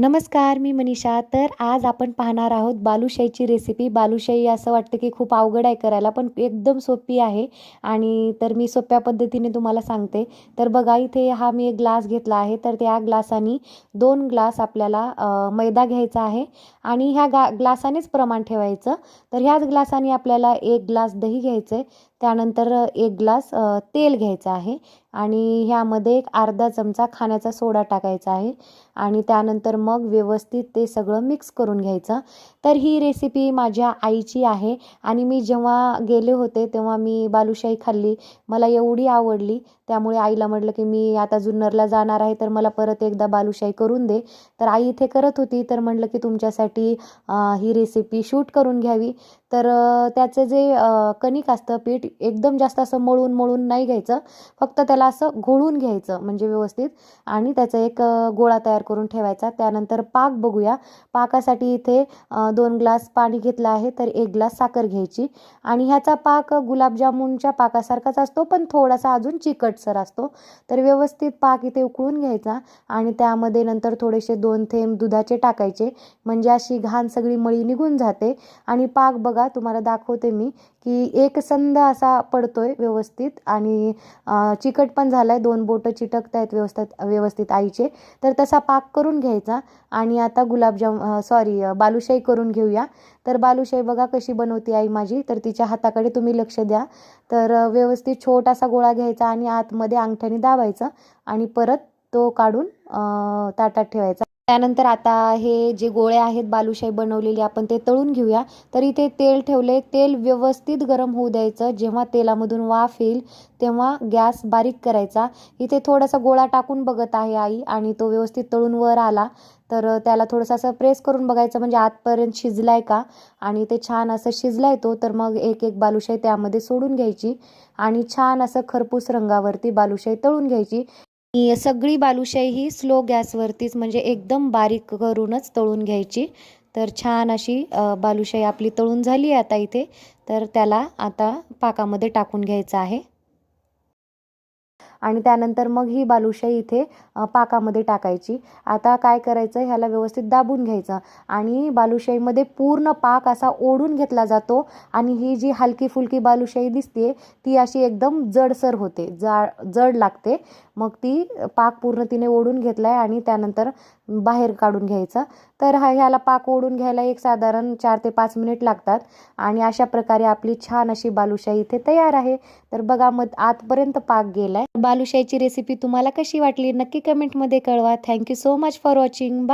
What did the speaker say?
नमस्कार, मी मनीषा. तर आज आपण पाहणार आहोत बालुशाहीची रेसिपी. बालुशाही असं वाटतं की खूप अवघड आहे करायला, पण एकदम सोपी आहे. आणि तर मी सोप्या पद्धतीने तुम्हाला सांगते. तर बघा, इथे हा मी एक ग्लास घेतला आहे. तर त्या ग्लासाने 2 ग्लास आपल्याला मैदा घ्यायचा आहे आणि ह्या ग्लासानेच प्रमाण ठेवायचं. तर ह्याच ग्लासाने आपल्याला 1 ग्लास दही घ्यायचं आहे. त्यानंतर 1 ग्लास तेल घ्यायचं आहे आणि ह्यामध्ये एक अर्धा चमचा खाण्याचा सोडा टाकायचा आहे आणि त्यानंतर मग व्यवस्थित ते सगळं मिक्स करून घ्यायचं. तर ही रेसिपी माझ्या आईची आहे आणि मी जेव्हा गेले होते तेव्हा मी बालुशाही खाल्ली. मला एवढी आवडली, त्यामुळे आईला म्हटलं की मी आता जुन्नरला जाणार आहे, तर मला परत एकदा बालुशाही करून दे. तर आई इथे करत होती, तर म्हटलं की तुमच्यासाठी ही रेसिपी शूट करून घ्यावी. तर त्याचं जे कणिक असतं, पीठ एकदम जास्त असं मळून मळून नाही घ्यायचं, फक्त त्याला असं घोळून घ्यायचं म्हणजे व्यवस्थित, आणि त्याचा एक गोळा तयार करून ठेवायचा. त्यानंतर पाक बघूया. पाकासाठी इथे 2 ग्लास पाणी घेतलं आहे, तर 1 ग्लास साखर घ्यायची आणि ह्याचा पाक गुलाबजामुनच्या पाकासारखाच असतो, पण थोडासा अजून चिकटसर असतो. तर व्यवस्थित पाक इथे उकळून घ्यायचा आणि त्यामध्ये नंतर थोडेसे 2 थेंब दुधाचे टाकायचे, म्हणजे अशी घाण सगळी मळी निघून जाते. आणि पाक बघा, तुम्हाला दाखवते मी की एकसंध असा पडतोय व्यवस्थित आणि चिकट पण झालाय, 2 बोटं चिटकत आहेत व्यवस्थित व्यवस्थित आईचे. तर तसा पाक करून घ्यायचा आणि आता बालुशाही करून घेऊया. तर बालुशाही बघा कशी बनवते आई माझी, तर तिच्या हाताकडे तुम्ही लक्ष द्या. तर व्यवस्थित छोटासा गोळा घ्यायचा आणि आतमध्ये अंगठ्याने दाबायचा आणि परत तो काढून ताटात ठेवायचा. त्यानंतर आता हे जे गोळे आहेत बालुशाही बनवलेली, आपण ते तळून घेऊया. तर इथे तेल ठेवले. तेल व्यवस्थित गरम होऊ द्यायचं. जेव्हा तेलामधून वाफ येईल तेव्हा गॅस बारीक करायचा. इथे थोडासा गोळा टाकून बघत आहे आई आणि तो व्यवस्थित तळून वर आला, तर त्याला थोडंसं असं प्रेस करून बघायचं, म्हणजे आतपर्यंत शिजलाय का. आणि ते छान असं शिजलाय तो, तर मग एक एक बालुशाही त्यामध्ये सोडून घ्यायची आणि छान असं खरपूस रंगावरती बालुशाही तळून घ्यायची. ही सगळी बालुशाही ही स्लो गॅसवरतीच, म्हणजे एकदम बारीक करूनच तळून घ्यायची. तर छान अशी बालुशाही आपली तळून झाली आहे आता इथे. तर त्याला आता पाकामध्ये टाकून घ्यायचं आहे आणि त्यानंतर मग ही बालुशाही इथे पाकामध्ये टाकायची. आता काय करायचं, ह्याला व्यवस्थित दाबून घ्यायचं आणि बालुशाहीमध्ये पूर्ण पाक असा ओढून घेतला जातो आणि ही जी हलकी फुलकी बालुशाही दिसते ती अशी एकदम जडसर होते, जड लागते. मग ती पाक पूर्ण तिने ओढून घेतलाय आणि त्यानंतर बाहेर काढून घ्यायचा. तर ह्याला पाक ओढून घ्यायला एक साधारण 4 ते 5 मिनिट लागतात आणि अशा प्रकारे आपली छान अशी बालुशाही इथे तयार आहे. तर बघा, मग आतपर्यंत पाक गेलाय. बालुशाहीची रेसिपी तुम्हाला कशी वाटली नक्की कमेंटमध्ये कळवा. Thank you so much for watching. Bye.